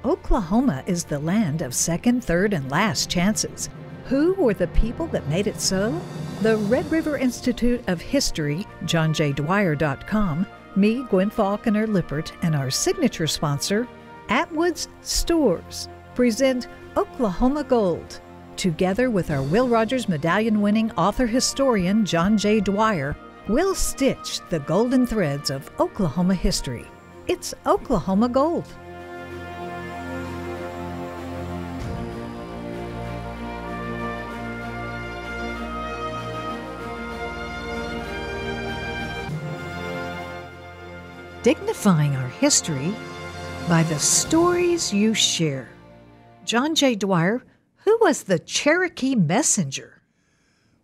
Oklahoma is the land of second, third, and last chances. Who were the people that made it so? The Red River Institute of History, JohnJDwyer.com, me, Gwen Falconer Lippert, and our signature sponsor, Atwood's Stores, present Oklahoma Gold. Together with our Will Rogers Medallion-winning author-historian John J. Dwyer, we'll stitch the golden threads of Oklahoma history. It's Oklahoma Gold. Dignifying our history by the stories you share. John J. Dwyer, who was the Cherokee Messenger?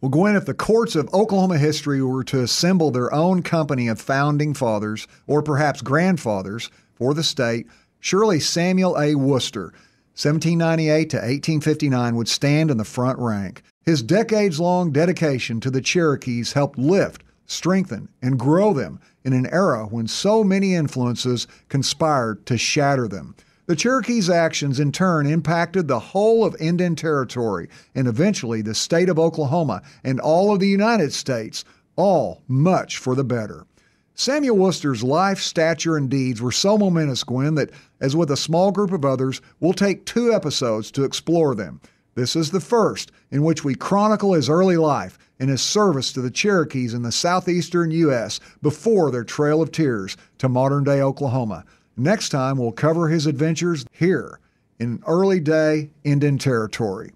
Well, Gwen, if the courts of Oklahoma history were to assemble their own company of founding fathers, or perhaps grandfathers, for the state, surely Samuel A. Worcester, 1798 to 1859, would stand in the front rank. His decades-long dedication to the Cherokees helped lift, strengthen, and grow them in an era when so many influences conspired to shatter them. The Cherokees' actions in turn impacted the whole of Indian Territory and eventually the state of Oklahoma and all of the United States, all much for the better. Samuel Worcester's life, stature, and deeds were so momentous, Gwen, that, as with a small group of others, we'll take 2 episodes to explore them. This is the first, in which we chronicle his early life and his service to the Cherokees in the southeastern U.S. before their Trail of Tears to modern-day Oklahoma. Next time, we'll cover his adventures here in early-day Indian Territory.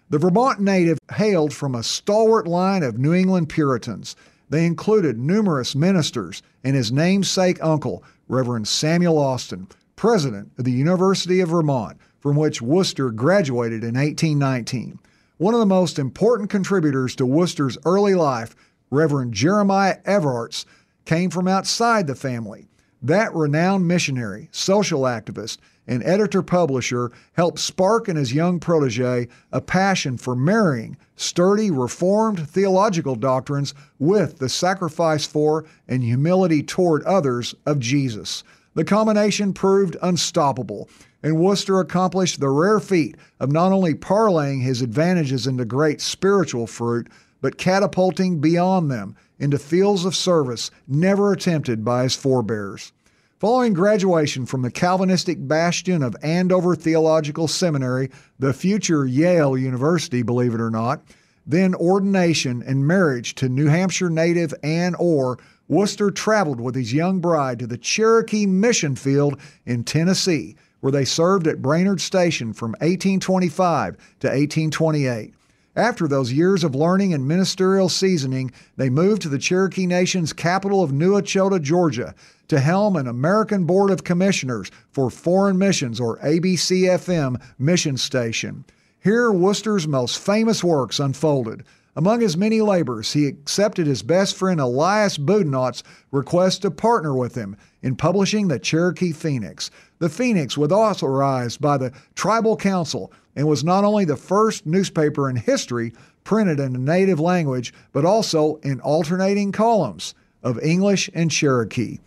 The Vermont native hailed from a stalwart line of New England Puritans. They included numerous ministers and his namesake uncle, Reverend Samuel Austin, president of the University of Vermont, from which Worcester graduated in 1819. One of the most important contributors to Worcester's early life, Reverend Jeremiah Everarts, came from outside the family. That renowned missionary, social activist, and editor-publisher helped spark in his young protege a passion for marrying sturdy, reformed theological doctrines with the sacrifice for and humility toward others of Jesus. The combination proved unstoppable, and Worcester accomplished the rare feat of not only parlaying his advantages into great spiritual fruit, but catapulting beyond them into fields of service never attempted by his forebears. Following graduation from the Calvinistic bastion of Andover Theological Seminary, the future Yale University, believe it or not, then ordination and marriage to New Hampshire native Ann Orr, Worcester traveled with his young bride to the Cherokee mission field in Tennessee, where they served at Brainerd Station from 1825 to 1828. After those years of learning and ministerial seasoning, they moved to the Cherokee Nation's capital of Newachota, Georgia, to helm an American Board of Commissioners for Foreign Missions, or ABCFM, mission station. Here, Worcester's most famous works unfolded. Among his many labors, he accepted his best friend Elias Boudinot's request to partner with him in publishing the Cherokee Phoenix. The Phoenix was authorized by the Tribal Council and was not only the first newspaper in history printed in a native language, but also in alternating columns of English and Cherokee.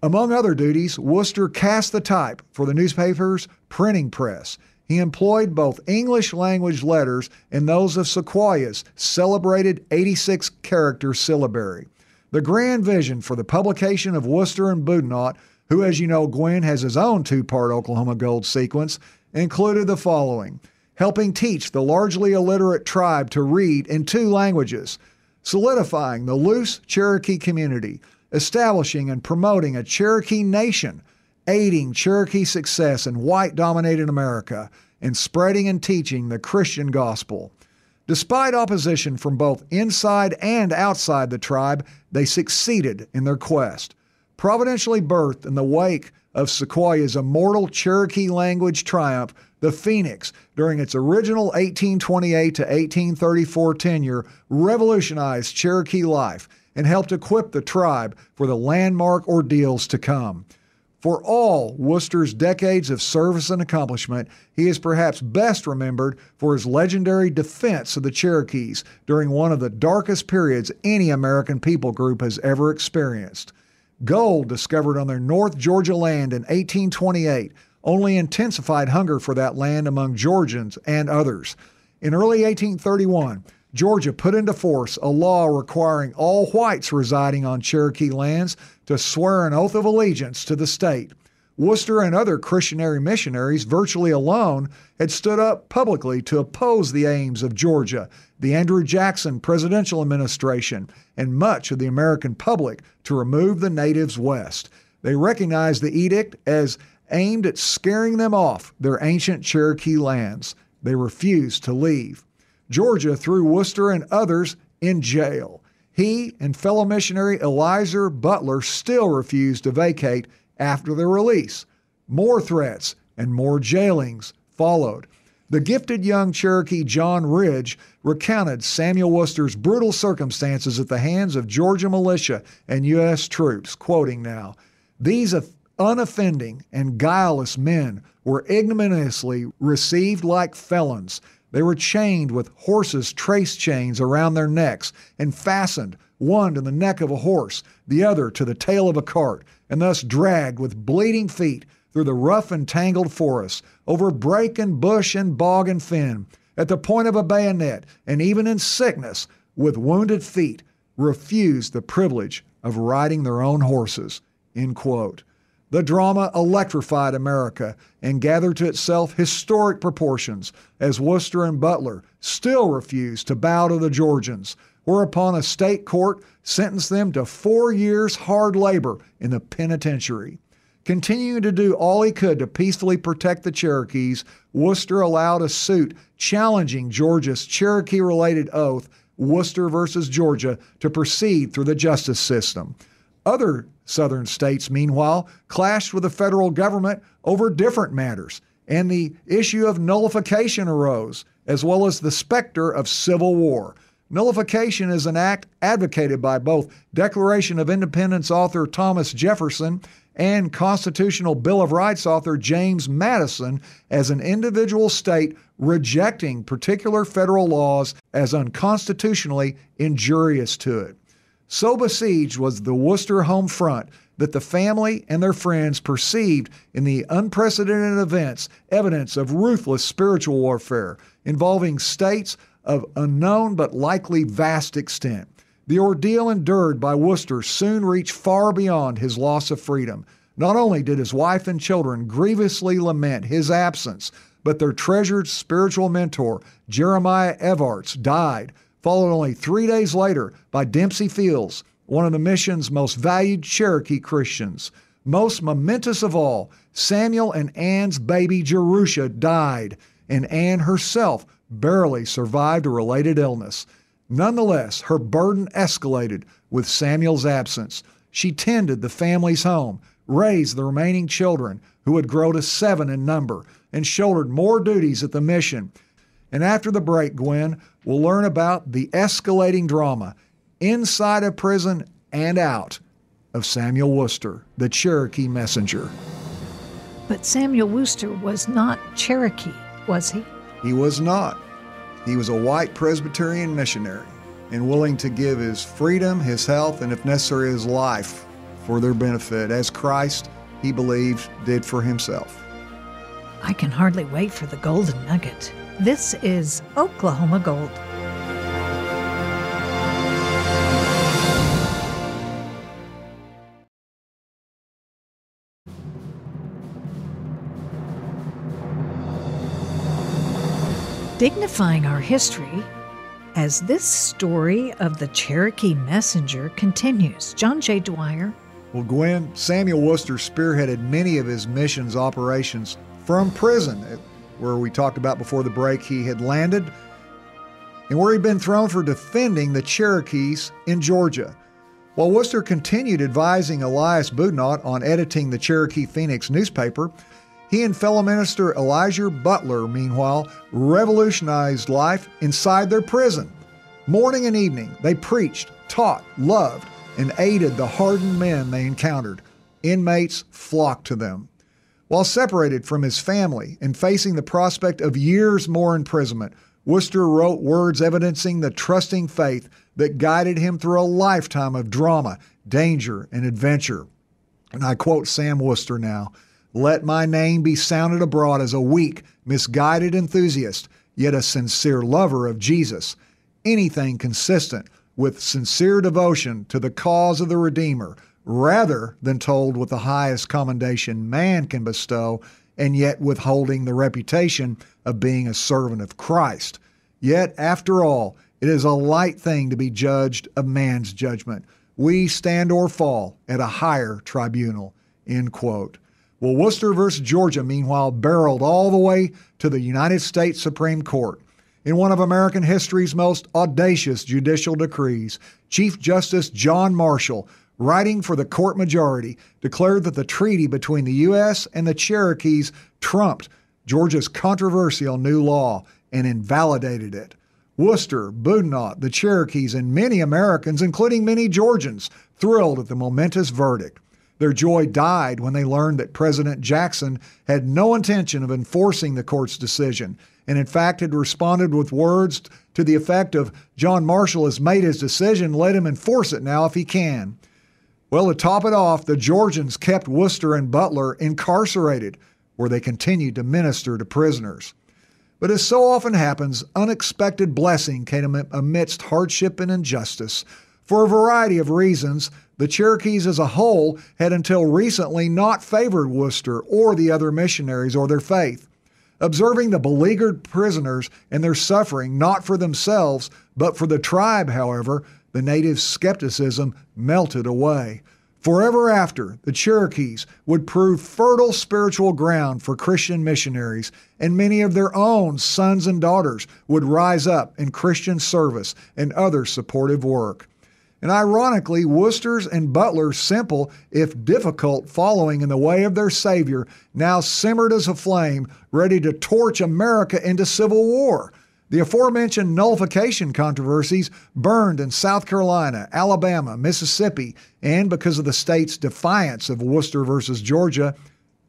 Among other duties, Worcester cast the type for the newspaper's printing press. He employed both English language letters and those of Sequoiah's celebrated 86-character syllabary. The grand vision for the publication of Worcester and Boudinot, who, as you know, Gwen, has his own 2-part Oklahoma Gold sequence, included the following: helping teach the largely illiterate tribe to read in 2 languages, solidifying the loose Cherokee community, establishing and promoting a Cherokee nation, aiding Cherokee success in white-dominated America, and spreading and teaching the Christian gospel. Despite opposition from both inside and outside the tribe, they succeeded in their quest. Providentially birthed in the wake of Sequoiah's immortal Cherokee language triumph, the Phoenix, during its original 1828 to 1834 tenure, revolutionized Cherokee life and helped equip the tribe for the landmark ordeals to come. For all Worcester's decades of service and accomplishment, he is perhaps best remembered for his legendary defense of the Cherokees during one of the darkest periods any American people group has ever experienced. Gold discovered on their North Georgia land in 1828 only intensified hunger for that land among Georgians and others. In early 1831, Georgia put into force a law requiring all whites residing on Cherokee lands to swear an oath of allegiance to the state. Worcester and other Christian-era missionaries, virtually alone, had stood up publicly to oppose the aims of Georgia, the Andrew Jackson presidential administration, and much of the American public to remove the natives west. They recognized the edict as aimed at scaring them off their ancient Cherokee lands. They refused to leave. Georgia threw Worcester and others in jail. He and fellow missionary Elijah Butler still refused to vacate after their release. More threats and more jailings followed. The gifted young Cherokee John Ridge recounted Samuel Worcester's brutal circumstances at the hands of Georgia militia and U.S. troops, quoting now, "These unoffending and guileless men were ignominiously received like felons. They were chained with horses' trace chains around their necks and fastened, one to the neck of a horse, the other to the tail of a cart, and thus dragged with bleeding feet through the rough and tangled forest, over brake and bush and bog and fen, at the point of a bayonet, and even in sickness, with wounded feet, refused the privilege of riding their own horses." End quote. The drama electrified America and gathered to itself historic proportions as Worcester and Butler still refused to bow to the Georgians, whereupon a state court sentenced them to 4 years hard labor in the penitentiary. Continuing to do all he could to peacefully protect the Cherokees, Worcester allowed a suit challenging Georgia's Cherokee-related oath, Worcester versus Georgia, to proceed through the justice system. Other southern states, meanwhile, clashed with the federal government over different matters, and the issue of nullification arose, as well as the specter of civil war. Nullification is an act advocated by both Declaration of Independence author Thomas Jefferson and Constitutional Bill of Rights author James Madison as an individual state rejecting particular federal laws as unconstitutionally injurious to it. So besieged was the Worcester home front that the family and their friends perceived in the unprecedented events evidence of ruthless spiritual warfare involving states of unknown but likely vast extent. The ordeal endured by Worcester soon reached far beyond his loss of freedom. Not only did his wife and children grievously lament his absence, but their treasured spiritual mentor, Jeremiah Evarts, died, followed only 3 days later by Dempsey Fields, one of the mission's most valued Cherokee Christians. Most momentous of all, Samuel and Anne's baby Jerusha died, and Anne herself barely survived a related illness. Nonetheless, her burden escalated with Samuel's absence. She tended the family's home, raised the remaining children, who would grow to 7 in number, and shouldered more duties at the mission. And after the break, Gwen, we'll learn about the escalating drama inside a prison and out of Samuel Worcester, the Cherokee Messenger. But Samuel Worcester was not Cherokee, was he? He was not. He was a white Presbyterian missionary and willing to give his freedom, his health, and if necessary, his life for their benefit, as Christ, he believed, did for himself. I can hardly wait for the golden nugget. This is Oklahoma Gold. Dignifying our history as this story of the Cherokee Messenger continues. John J. Dwyer. Well, Gwen, Samuel Worcester spearheaded many of his missions operations from prison, where we talked about before the break he had landed, and where he'd been thrown for defending the Cherokees in Georgia. While Worcester continued advising Elias Boudinot on editing the Cherokee Phoenix newspaper, he and fellow minister Elijah Butler, meanwhile, revolutionized life inside their prison. Morning and evening, they preached, taught, loved, and aided the hardened men they encountered. Inmates flocked to them. While separated from his family and facing the prospect of years more imprisonment, Worcester wrote words evidencing the trusting faith that guided him through a lifetime of drama, danger, and adventure. And I quote Sam Worcester now, Let my name be sounded abroad as a weak, misguided enthusiast, yet a sincere lover of Jesus. Anything consistent with sincere devotion to the cause of the Redeemer, rather than told with the highest commendation man can bestow, and yet withholding the reputation of being a servant of Christ. Yet, after all, it is a light thing to be judged of man's judgment. We stand or fall at a higher tribunal." End quote. Well, Worcester versus Georgia, meanwhile, barreled all the way to the United States Supreme Court. In one of American history's most audacious judicial decrees, Chief Justice John Marshall, writing for the court majority, declared that the treaty between the U.S. and the Cherokees trumped Georgia's controversial new law and invalidated it. Worcester, Boudinot, the Cherokees, and many Americans, including many Georgians, thrilled at the momentous verdict. Their joy died when they learned that President Jackson had no intention of enforcing the court's decision, and in fact had responded with words to the effect of, "John Marshall has made his decision, let him enforce it now if he can." Well, to top it off, the Georgians kept Worcester and Butler incarcerated, where they continued to minister to prisoners. But as so often happens, unexpected blessing came amidst hardship and injustice. For a variety of reasons, the Cherokees as a whole had until recently not favored Worcester or the other missionaries or their faith. Observing the beleaguered prisoners and their suffering, not for themselves, but for the tribe, however, the natives' skepticism melted away. Forever after, the Cherokees would prove fertile spiritual ground for Christian missionaries, and many of their own sons and daughters would rise up in Christian service and other supportive work. And ironically, Worcester's and Butler's simple, if difficult, following in the way of their Savior now simmered as a flame, ready to torch America into civil war. The aforementioned nullification controversies burned in South Carolina, Alabama, Mississippi, and because of the state's defiance of Worcester versus Georgia,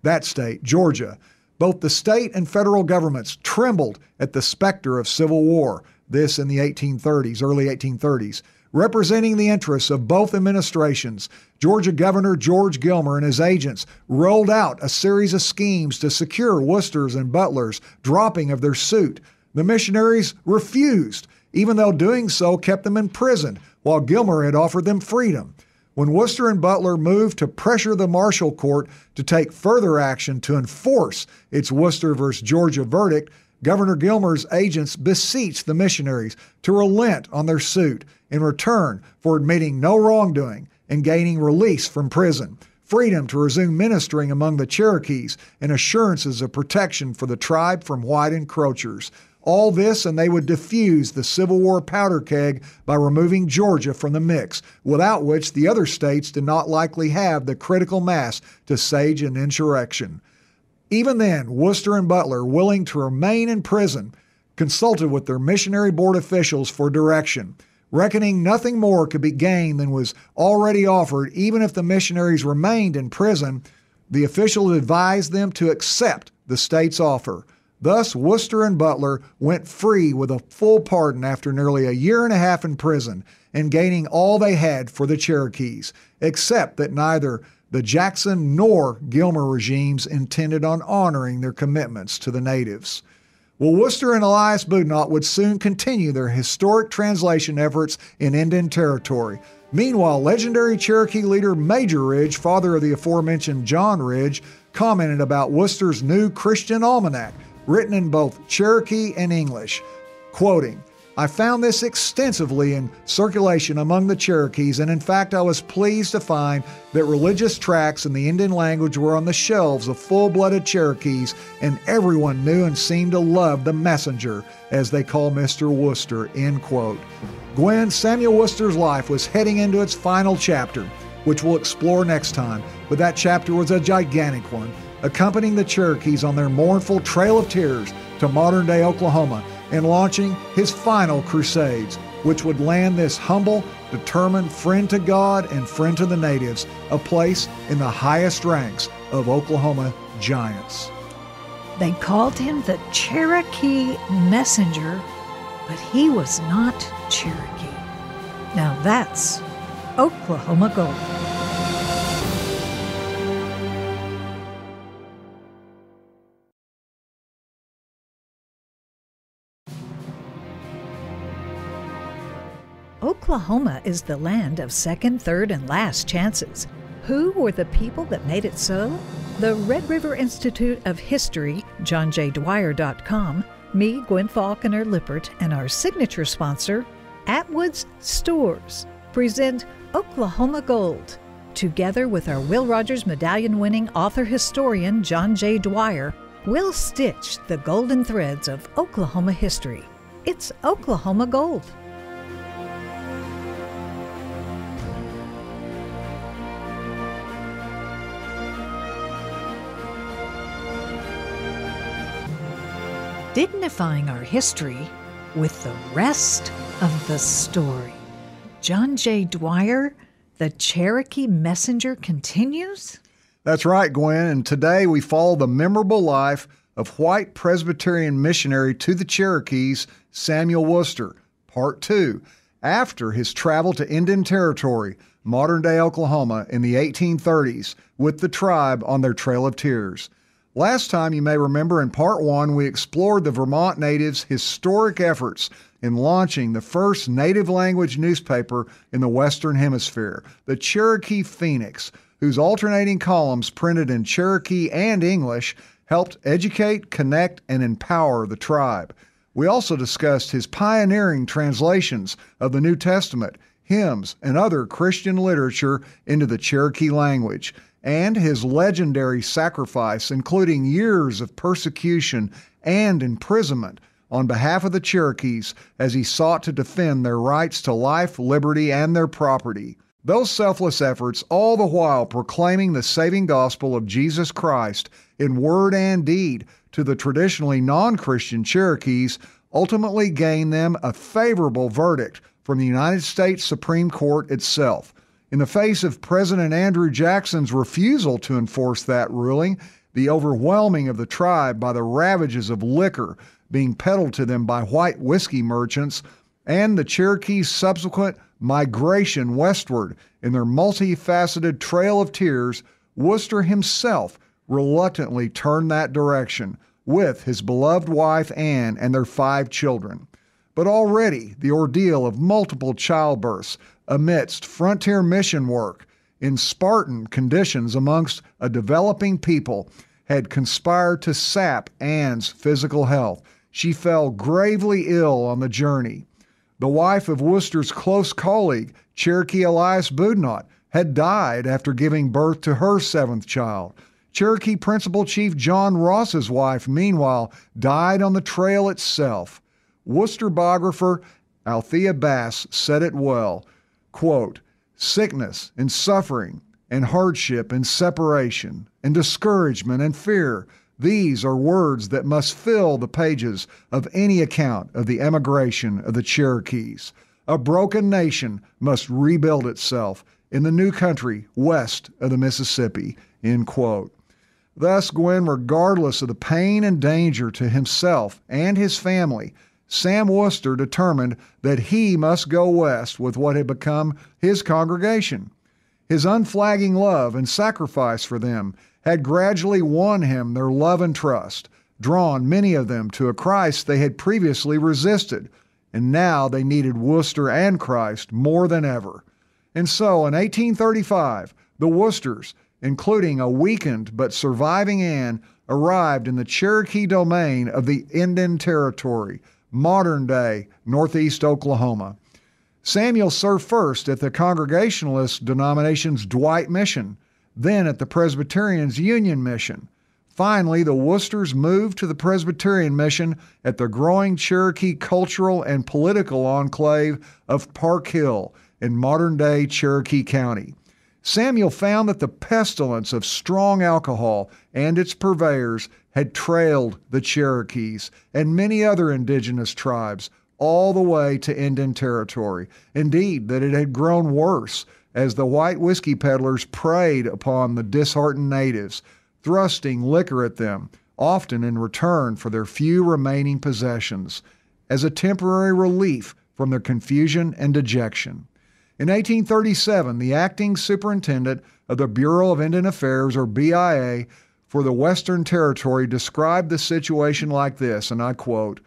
that state, Georgia, both the state and federal governments trembled at the specter of civil war, this in the 1830s, early 1830s. Representing the interests of both administrations, Georgia Governor George Gilmer and his agents rolled out a series of schemes to secure Worcester's and Butler's dropping of their suit. The missionaries refused, even though doing so kept them imprisoned, while Gilmer had offered them freedom. When Worcester and Butler moved to pressure the Marshall Court to take further action to enforce its Worcester versus Georgia verdict, Governor Gilmer's agents beseeched the missionaries to relent on their suit in return for admitting no wrongdoing and gaining release from prison, freedom to resume ministering among the Cherokees, and assurances of protection for the tribe from white encroachers. All this, and they would defuse the Civil War powder keg by removing Georgia from the mix, without which the other states did not likely have the critical mass to stage an insurrection. Even then, Worcester and Butler, willing to remain in prison, consulted with their missionary board officials for direction. Reckoning nothing more could be gained than was already offered, even if the missionaries remained in prison, the officials advised them to accept the state's offer. Thus, Worcester and Butler went free with a full pardon after nearly a year and a half in prison, and gaining all they had for the Cherokees, except that neither the Jackson nor Gilmer regimes intended on honoring their commitments to the natives. Well, Worcester and Elias Boudinot would soon continue their historic translation efforts in Indian Territory. Meanwhile, legendary Cherokee leader Major Ridge, father of the aforementioned John Ridge, commented about Worcester's new Christian almanac, written in both Cherokee and English, quoting, "I found this extensively in circulation among the Cherokees, and in fact I was pleased to find that religious tracts in the Indian language were on the shelves of full-blooded Cherokees, and everyone knew and seemed to love the messenger, as they call Mr. Worcester," end quote. Gwen, Samuel Worcester's life was heading into its final chapter, which we'll explore next time, but that chapter was a gigantic one, accompanying the Cherokees on their mournful trail of tears to modern-day Oklahoma and launching his final crusades, which would land this humble, determined friend to God and friend to the natives a place in the highest ranks of Oklahoma giants. They called him the Cherokee Messenger, but he was not Cherokee. Now that's Oklahoma Gold. Oklahoma is the land of second, third, and last chances. Who were the people that made it so? The Red River Institute of History, JohnJDwyer.com, me, Gwen Falconer Lippert, and our signature sponsor, Atwood's Stores, present Oklahoma Gold. Together with our Will Rogers Medallion-winning author-historian John J. Dwyer, we'll stitch the golden threads of Oklahoma history. It's Oklahoma Gold. Dignifying our history with the rest of the story. John J. Dwyer, the Cherokee Messenger continues? That's right, Gwen, and today we follow the memorable life of white Presbyterian missionary to the Cherokees, Samuel Worcester, Part 2, after his travel to Indian Territory, modern-day Oklahoma, in the 1830s, with the tribe on their Trail of Tears. Last time, you may remember, in Part 1, we explored the Vermont natives' historic efforts in launching the first native language newspaper in the Western Hemisphere, the Cherokee Phoenix, whose alternating columns printed in Cherokee and English helped educate, connect, and empower the tribe. We also discussed his pioneering translations of the New Testament, hymns, and other Christian literature into the Cherokee language, and his legendary sacrifice, including years of persecution and imprisonment on behalf of the Cherokees as he sought to defend their rights to life, liberty, and their property. Those selfless efforts, all the while proclaiming the saving gospel of Jesus Christ in word and deed to the traditionally non-Christian Cherokees, ultimately gained them a favorable verdict from the United States Supreme Court itself. In the face of President Andrew Jackson's refusal to enforce that ruling, the overwhelming of the tribe by the ravages of liquor being peddled to them by white whiskey merchants, and the Cherokees' subsequent migration westward in their multifaceted Trail of Tears, Worcester himself reluctantly turned that direction with his beloved wife Anne and their 5 children. But already the ordeal of multiple childbirths amidst frontier mission work in Spartan conditions amongst a developing people had conspired to sap Anne's physical health. She fell gravely ill on the journey. The wife of Worcester's close colleague, Cherokee Elias Boudinot, had died after giving birth to her 7th child. Cherokee Principal Chief John Ross's wife, meanwhile, died on the trail itself. Worcester biographer Althea Bass said it well, quote, "Sickness and suffering and hardship and separation and discouragement and fear, these are words that must fill the pages of any account of the emigration of the Cherokees. A broken nation must rebuild itself in the new country west of the Mississippi," end quote. Thus, Gwen, regardless of the pain and danger to himself and his family, Sam Worcester determined that he must go west with what had become his congregation. His unflagging love and sacrifice for them had gradually won him their love and trust, drawn many of them to a Christ they had previously resisted, and now they needed Worcester and Christ more than ever. And so in 1835, the Worcesters, including a weakened but surviving Anne, arrived in the Cherokee domain of the Indian Territory, modern-day northeast Oklahoma. Samuel served first at the Congregationalist denomination's Dwight Mission, then at the Presbyterian's Union Mission. Finally, the Worcesters moved to the Presbyterian Mission at the growing Cherokee cultural and political enclave of Park Hill in modern-day Cherokee County. Samuel found that the pestilence of strong alcohol and its purveyors had trailed the Cherokees and many other indigenous tribes all the way to Indian Territory. Indeed, that it had grown worse as the white whiskey peddlers preyed upon the disheartened natives, thrusting liquor at them, often in return for their few remaining possessions, as a temporary relief from their confusion and dejection. In 1837, the acting superintendent of the Bureau of Indian Affairs, or BIA, for the Western Territory described the situation like this, and I quote,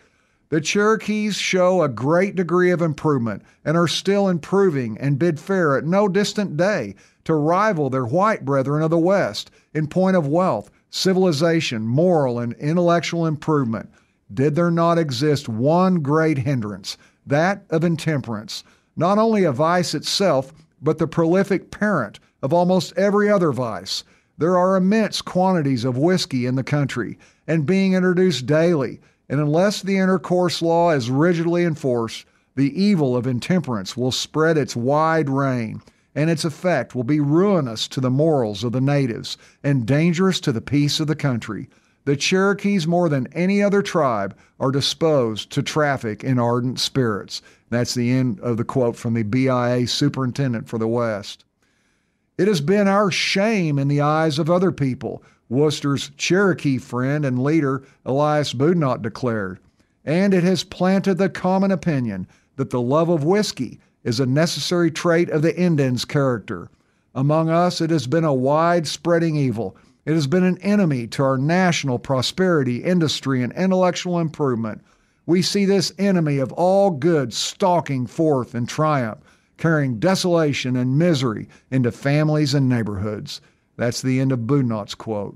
The Cherokees show a great degree of improvement and are still improving and bid fair at no distant day to rival their white brethren of the West in point of wealth, civilization, moral, and intellectual improvement. Did there not exist one great hindrance, that of intemperance, not only a vice itself, but the prolific parent of almost every other vice? There are immense quantities of whiskey in the country, and being introduced daily, and unless the intercourse law is rigidly enforced, the evil of intemperance will spread its wide reign, and its effect will be ruinous to the morals of the natives and dangerous to the peace of the country. The Cherokees, more than any other tribe, are disposed to traffic in ardent spirits. That's the end of the quote from the BIA Superintendent for the West. It has been our shame in the eyes of other people, Worcester's Cherokee friend and leader Elias Boudinot declared, and it has planted the common opinion that the love of whiskey is a necessary trait of the Indian's character. Among us, it has been a wide-spreading evil. It has been an enemy to our national prosperity, industry, and intellectual improvement. We see this enemy of all good stalking forth in triumph, carrying desolation and misery into families and neighborhoods. That's the end of Boudinot's quote.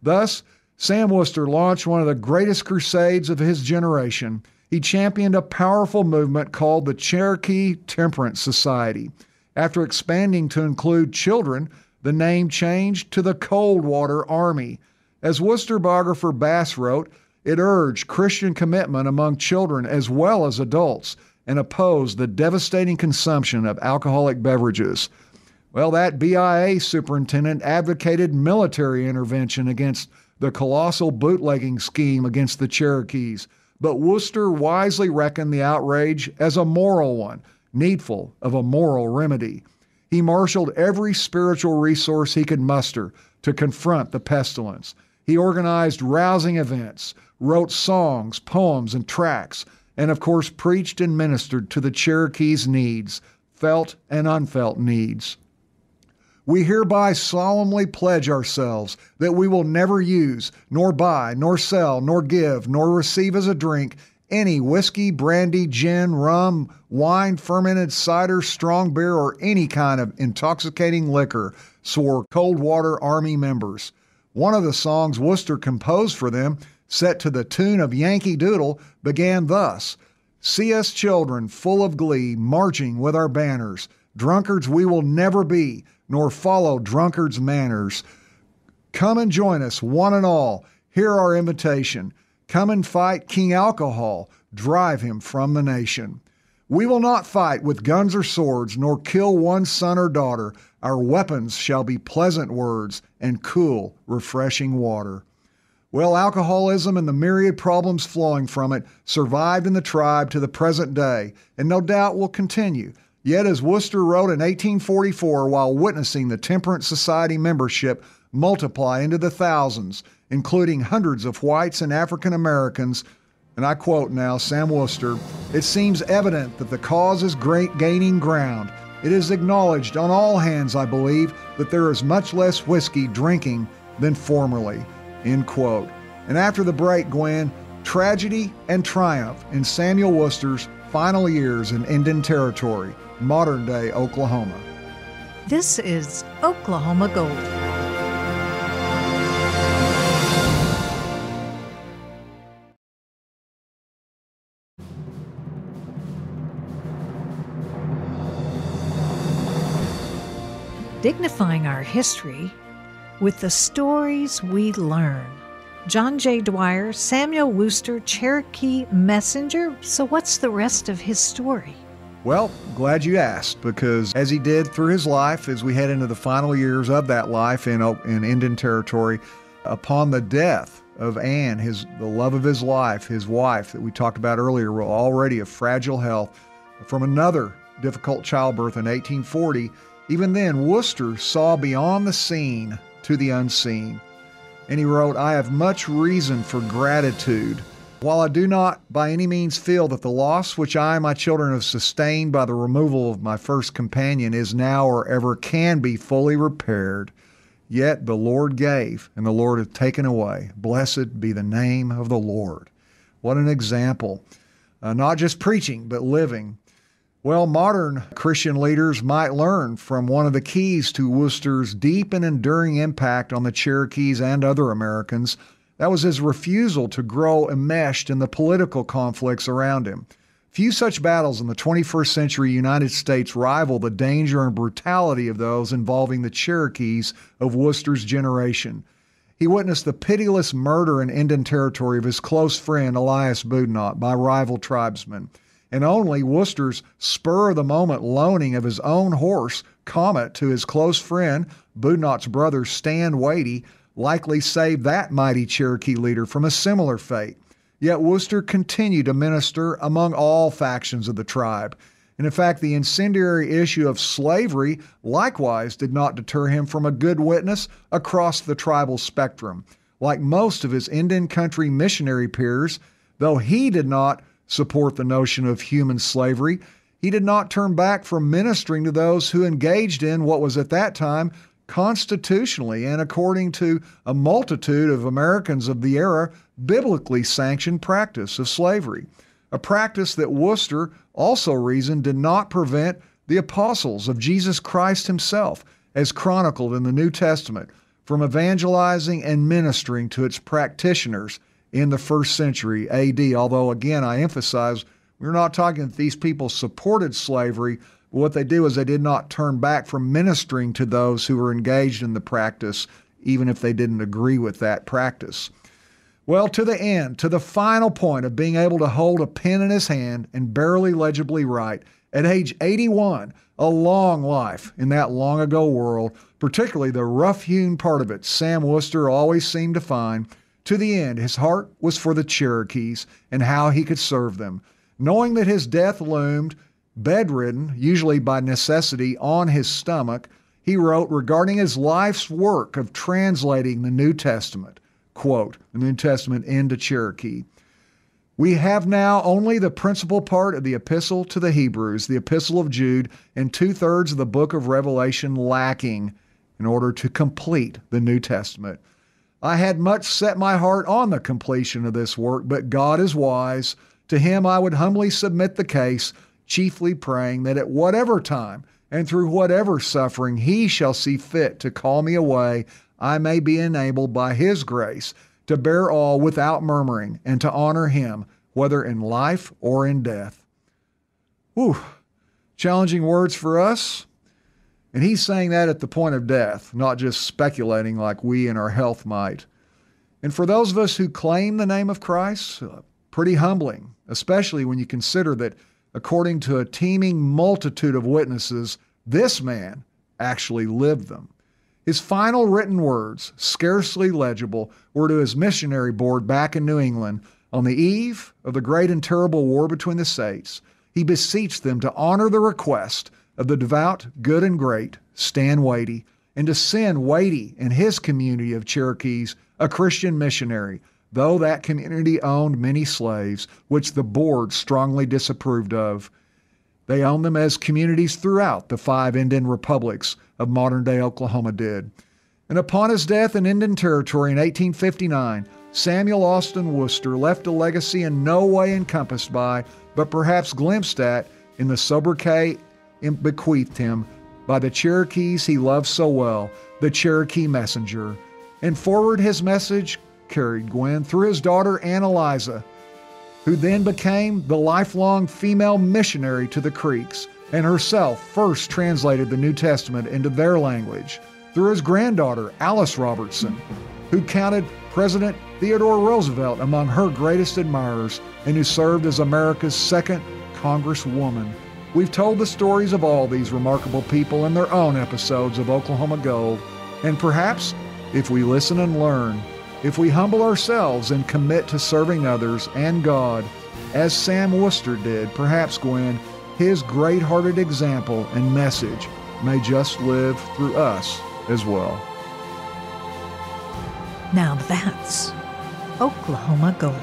Thus, Sam Worcester launched one of the greatest crusades of his generation. He championed a powerful movement called the Cherokee Temperance Society. After expanding to include children, the name changed to the Coldwater Army. As Worcester biographer Bass wrote, it urged Christian commitment among children as well as adults and opposed the devastating consumption of alcoholic beverages. Well, that BIA superintendent advocated military intervention against the colossal bootlegging scheme against the Cherokees, but Worcester wisely reckoned the outrage as a moral one, needful of a moral remedy. He marshaled every spiritual resource he could muster to confront the pestilence. He organized rousing events, wrote songs, poems, and tracts, and of course preached and ministered to the Cherokees' needs, felt and unfelt needs. We hereby solemnly pledge ourselves that we will never use, nor buy, nor sell, nor give, nor receive as a drink any whiskey, brandy, gin, rum, wine, fermented cider, strong beer, or any kind of intoxicating liquor, swore Coldwater Army members. One of the songs Worcester composed for them, set to the tune of Yankee Doodle, began thus: "See us children full of glee, marching with our banners. Drunkards we will never be, nor follow drunkards' manners. Come and join us, one and all. Hear our invitation. Come and fight King Alcohol, drive him from the nation. We will not fight with guns or swords, nor kill one son or daughter. Our weapons shall be pleasant words and cool, refreshing water." Well, alcoholism and the myriad problems flowing from it survived in the tribe to the present day, and no doubt will continue. Yet, as Worcester wrote in 1844 while witnessing the Temperance Society membership multiply into the thousands, including hundreds of whites and African Americans, and I quote now Sam Worcester, "It seems evident that the cause is gaining ground. It is acknowledged on all hands, I believe, that there is much less whiskey drinking than formerly." End quote. And after the break, Gwen, tragedy and triumph in Samuel Worcester's final years in Indian Territory, modern-day Oklahoma. This is Oklahoma Gold. Dignifying our history with the stories we learn. John J. Dwyer, Samuel Worcester, Cherokee Messenger. So what's the rest of his story? Well, glad you asked, because as he did through his life, as we head into the final years of that life in Indian Territory, upon the death of Anne, the love of his life, his wife that we talked about earlier, were already of fragile health from another difficult childbirth in 1840. Even then, Worcester saw beyond the seen to the unseen. And he wrote, "I have much reason for gratitude. While I do not by any means feel that the loss which I and my children have sustained by the removal of my first companion is now or ever can be fully repaired, yet the Lord gave and the Lord hath taken away. Blessed be the name of the Lord." What an example. not just preaching, but living. Well, modern Christian leaders might learn from one of the keys to Worcester's deep and enduring impact on the Cherokees and other Americans. That was his refusal to grow enmeshed in the political conflicts around him. Few such battles in the 21st century United States rival the danger and brutality of those involving the Cherokees of Worcester's generation. He witnessed the pitiless murder in Indian Territory of his close friend Elias Boudinot by rival tribesmen. And only Worcester's spur-of-the-moment loaning of his own horse, Comet, to his close friend, Boudinot's brother Stan Wadey, likely saved that mighty Cherokee leader from a similar fate. Yet Worcester continued to minister among all factions of the tribe. And in fact, the incendiary issue of slavery likewise did not deter him from a good witness across the tribal spectrum. Like most of his Indian country missionary peers, though he did not support the notion of human slavery, he did not turn back from ministering to those who engaged in what was at that time constitutionally and according to a multitude of Americans of the era, biblically sanctioned practice of slavery. A practice that Worcester also reasoned did not prevent the apostles of Jesus Christ himself, as chronicled in the New Testament, from evangelizing and ministering to its practitioners in the first century A.D. Although, again, I emphasize, we're not talking that these people supported slavery. What they do is they did not turn back from ministering to those who were engaged in the practice, even if they didn't agree with that practice. Well, to the end, to the final point of being able to hold a pen in his hand and barely legibly write, at age 81, a long life in that long-ago world, particularly the rough-hewn part of it, Sam Worcester always seemed to find. To the end, his heart was for the Cherokees and how he could serve them. Knowing that his death loomed, bedridden, usually by necessity, on his stomach, he wrote regarding his life's work of translating the New Testament, quote, the New Testament into Cherokee. We have now only the principal part of the Epistle to the Hebrews, the Epistle of Jude, and 2/3 of the book of Revelation lacking in order to complete the New Testament. I had much set my heart on the completion of this work, but God is wise. To him I would humbly submit the case, chiefly praying that at whatever time and through whatever suffering he shall see fit to call me away, I may be enabled by his grace to bear all without murmuring and to honor him, whether in life or in death. Whew, challenging words for us. And he's saying that at the point of death, not just speculating like we in our health might. And for those of us who claim the name of Christ, pretty humbling, especially when you consider that according to a teeming multitude of witnesses, this man actually lived them. His final written words, scarcely legible, were to his missionary board back in New England on the eve of the great and terrible war between the states. He beseeched them to honor the request of the devout, good and great Stan Wadey, and to send Wadey and his community of Cherokees a Christian missionary, though that community owned many slaves, which the board strongly disapproved of. They owned them as communities throughout the 5 Indian republics of modern-day Oklahoma did. And upon his death in Indian Territory in 1859, Samuel Austin Worcester left a legacy in no way encompassed by, but perhaps glimpsed at, in the sobriquet bequeathed him by the Cherokees he loved so well, the Cherokee Messenger. And forward his message carried Gwen through his daughter Ann Eliza, who then became the lifelong female missionary to the Creeks, and herself first translated the New Testament into their language, through his granddaughter Alice Robertson, who counted President Theodore Roosevelt among her greatest admirers and who served as America's second Congresswoman. We've told the stories of all these remarkable people in their own episodes of Oklahoma Gold, and perhaps if we listen and learn, if we humble ourselves and commit to serving others and God, as Sam Worcester did, perhaps, Gwen, his great-hearted example and message may just live through us as well. Now that's Oklahoma Gold.